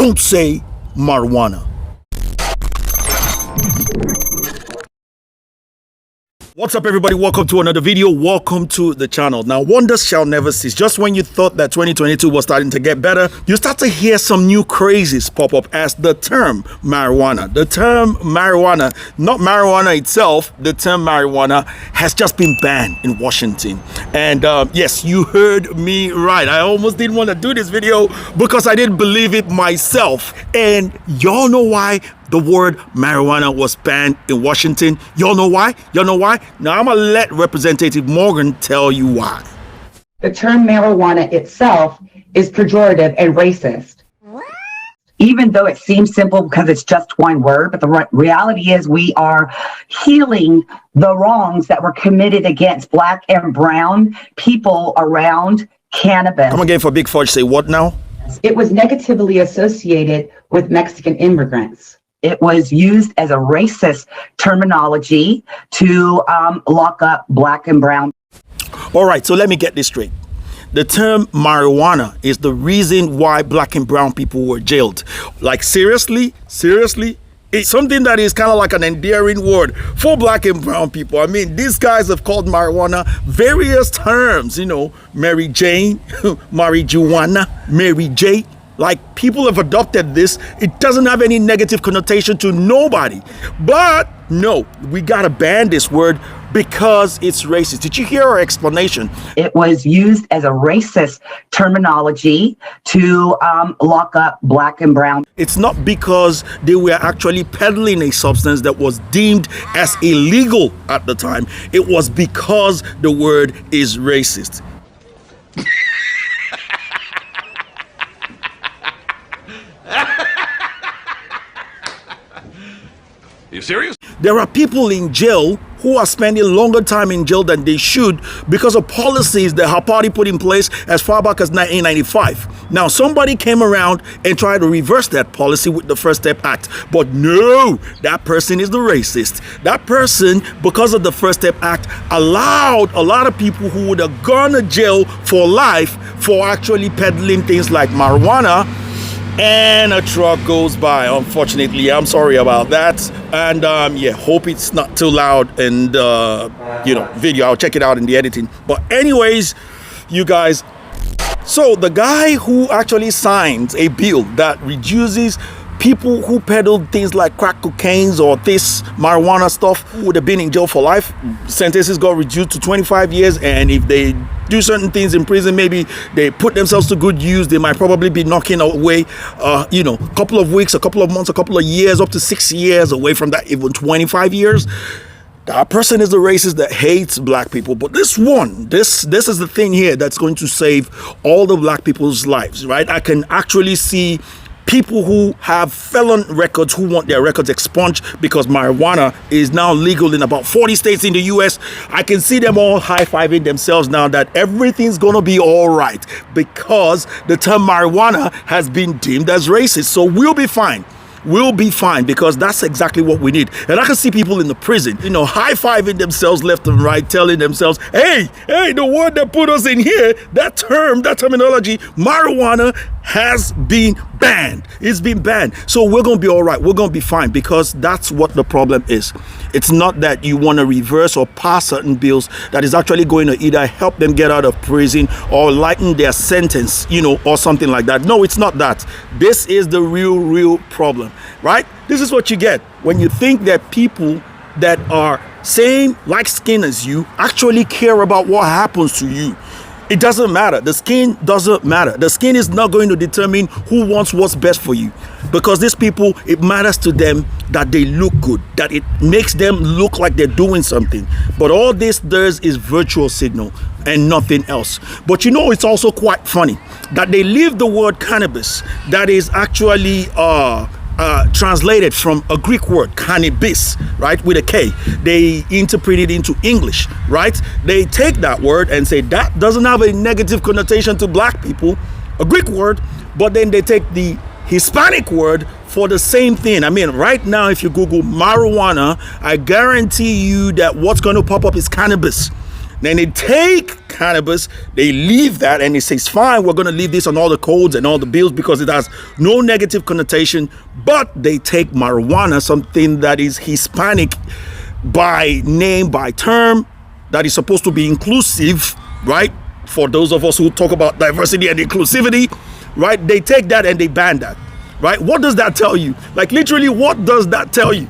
Don't say marijuana. What's up, everybody? Welcome to another video. Welcome to the channel. Now, wonders shall never cease. Just when you thought that 2022 was starting to get better, you start to hear some new crazes pop up as the term marijuana. The term marijuana, not marijuana itself, the term marijuana has just been banned in Washington. And yes, you heard me right. I almost didn't want to do this video because I didn't believe it myself. And y'all know why the word marijuana was banned in Washington? Y'all know why? Y'all know why? Now I'm gonna let Representative Morgan tell you why. The term marijuana itself is pejorative and racist. What? Even though it seems simple because it's just one word, but the reality is we are healing the wrongs that were committed against Black and brown people around cannabis. Come again for Big Fudge, say what now? It was negatively associated with Mexican immigrants. It was used as a racist terminology to lock up Black and brown. All right, so let me get this straight. The term marijuana is the reason why Black and brown people were jailed. Like seriously? It's something that is kind of like an endearing word for Black and brown people. I mean, these guys have called marijuana various terms, you know, Mary Jane, marijuana, Mary J. Like, people have adopted this. It doesn't have any negative connotation to nobody. But no, we gotta ban this word because it's racist. Did you hear our explanation? It was used as a racist terminology to lock up Black and brown. It's not because they were actually peddling a substance that was deemed as illegal at the time. It was because the word is racist. Are you serious? There are people in jail who are spending longer time in jail than they should because of policies that her party put in place as far back as 1995. Now, somebody came around and tried to reverse that policy with the First Step Act. But no, that person is the racist. That person, because of the First Step Act, allowed a lot of people who would have gone to jail for life for actually peddling things like marijuana. And a truck goes by. Unfortunately, I'm sorry about that. And yeah, hope it's not too loud and video. I'll check it out in the editing. But anyways, you guys, so the guy who actually signs a bill that reduces people who peddle things like crack cocaine or this marijuana stuff would have been in jail for life. Sentences got reduced to 25 years, and if they do certain things in prison, maybe they put themselves to good use, they might probably be knocking away a couple of weeks, a couple of months, a couple of years, up to 6 years away from that, even 25 years. That person is the racist that hates Black people. But this is the thing here that's going to save all the Black people's lives, right? I can actually see people who have felon records who want their records expunged because marijuana is now legal in about 40 states in the US. I can see them all high-fiving themselves now that everything's gonna be all right because the term marijuana has been deemed as racist. So we'll be fine. We'll be fine because that's exactly what we need. And I can see people in the prison, high-fiving themselves left and right, telling themselves, hey, the word that put us in here, that terminology, marijuana has been banned. It's been banned. So we're going to be all right. We're going to be fine because that's what the problem is. It's not that you want to reverse or pass certain bills that is actually going to either help them get out of prison or lighten their sentence, or something like that. No, it's not that. This is the real problem, right? This is what you get when you think that people that are same like skin as you actually care about what happens to you. It doesn't matter. The skin doesn't matter. The skin is not going to determine who wants what's best for you. Because these people, it matters to them that they look good, that it makes them look like they're doing something. But all this does is virtual signal and nothing else. But it's also quite funny that they leave the word cannabis that is actually translated from a Greek word, cannabis, right, with a K. They interpret it into English, right? They take that word and say that doesn't have a negative connotation to Black people, a Greek word, but then they take the Hispanic word for the same thing. I mean, right now, if you Google marijuana, I guarantee you that what's going to pop up is cannabis. Then they take cannabis, they leave that, and it says, fine, we're going to leave this on all the codes and all the bills because it has no negative connotation. But they take marijuana, something that is Hispanic by name, by term, that is supposed to be inclusive, right? For those of us who talk about diversity and inclusivity, right? They take that and they ban that, right? What does that tell you? Like, literally, what does that tell you?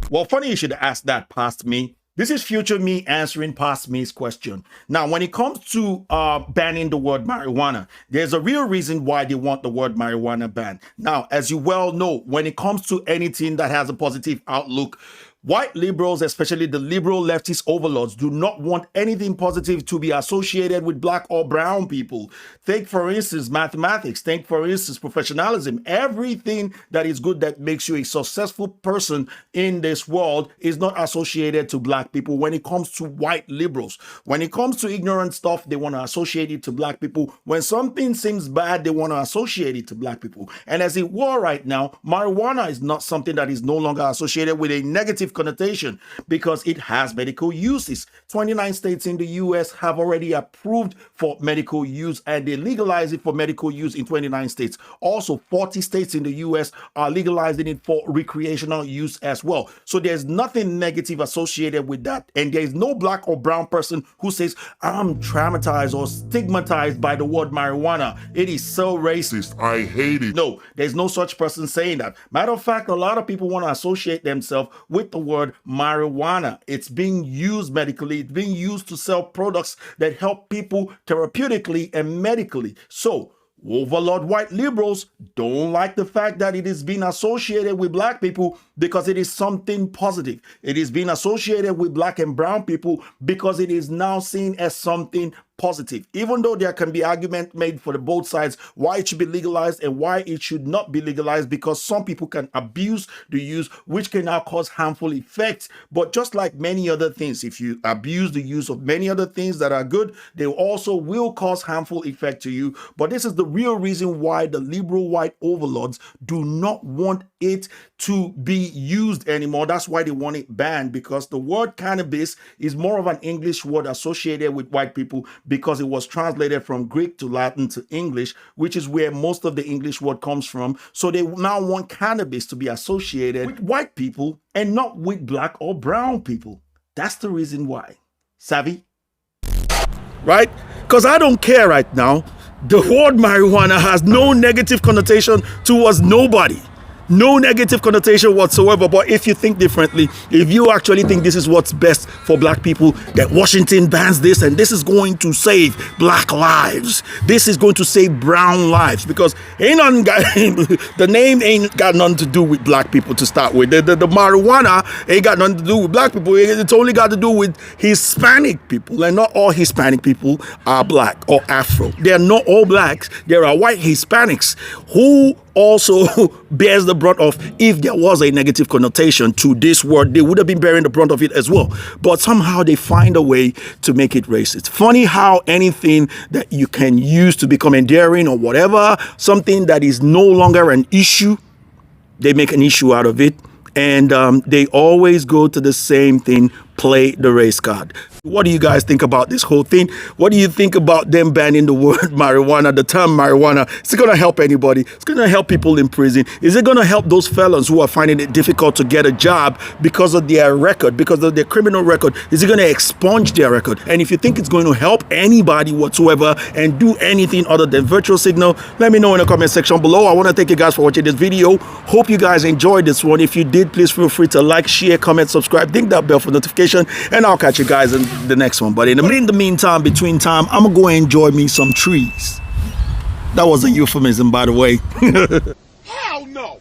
Well, funny you should ask that past me. This is future me answering past me's question. Now, when it comes to banning the word marijuana, there's a real reason why they want the word marijuana banned. Now, as you well know, when it comes to anything that has a positive outlook, white liberals, especially the liberal leftist overlords, do not want anything positive to be associated with black or brown people. Take, for instance, mathematics. Take, for instance, professionalism. Everything that is good that makes you a successful person in this world is not associated to black people when it comes to white liberals. When it comes to ignorant stuff, they want to associate it to black people. When something seems bad, they want to associate it to black people. And as it were right now, marijuana is not something that is no longer associated with a negative connotation because it has medical uses. 29 states in the US have already approved for medical use, and they legalize it for medical use in 29 states. Also, 40 states in the US are legalizing it for recreational use as well. So there's nothing negative associated with that. And there's no black or brown person who says, I'm traumatized or stigmatized by the word marijuana. It is so racist. I hate it. No, there's no such person saying that. Matter of fact, a lot of people want to associate themselves with the word marijuana. It's being used medically. It's being used to sell products that help people therapeutically and medically. So overlord white liberals don't like the fact that it is being associated with black people because it is something positive. It is being associated with black and brown people because it is now seen as something positive. Even though there can be argument made for the both sides why it should be legalized and why it should not be legalized, because some people can abuse the use, which can now cause harmful effects. But just like many other things, if you abuse the use of many other things that are good, they also will cause harmful effect to you. But this is the real reason why the liberal white overlords do not want it to be used anymore. That's why they want it banned, because the word cannabis is more of an English word associated with white people because it was translated from Greek to Latin to English, which is where most of the English word comes from. So they now want cannabis to be associated with white people and not with black or brown people. That's the reason why. Savvy? Right? Because I don't care right now. The word marijuana has no negative connotation towards nobody. No negative connotation whatsoever. But if you think differently, if you actually think this is what's best for black people, that Washington bans this and this is going to save black lives, this is going to save brown lives, because ain't nothing got, the name ain't got nothing to do with black people to start with. The marijuana ain't got nothing to do with black people. It's only got to do with Hispanic people, and not all Hispanic people are black or Afro. They are not all blacks. There are white Hispanics who also bears the brunt of, if there was a negative connotation to this word, they would have been bearing the brunt of it as well. But somehow they find a way to make it racist. Funny how anything that you can use to become endearing or whatever, something that is no longer an issue, they make an issue out of it. And they always go to the same thing, play the race card. What do you guys think about this whole thing? What do you think about them banning the word marijuana, the term marijuana? Is it going to help anybody? It's going to help people in prison. Is it going to help those felons who are finding it difficult to get a job because of their record, because of their criminal record? Is it going to expunge their record? And if you think it's going to help anybody whatsoever and do anything other than virtual signal, let me know in the comment section below. I want to thank you guys for watching this video. Hope you guys enjoyed this one. If you did, please feel free to like, share, comment, subscribe, ding that bell for notification, and I'll catch you guys in the next one. But in the meantime, between time, I'm gonna go enjoy me some trees. That was a euphemism, by the way. Hell no!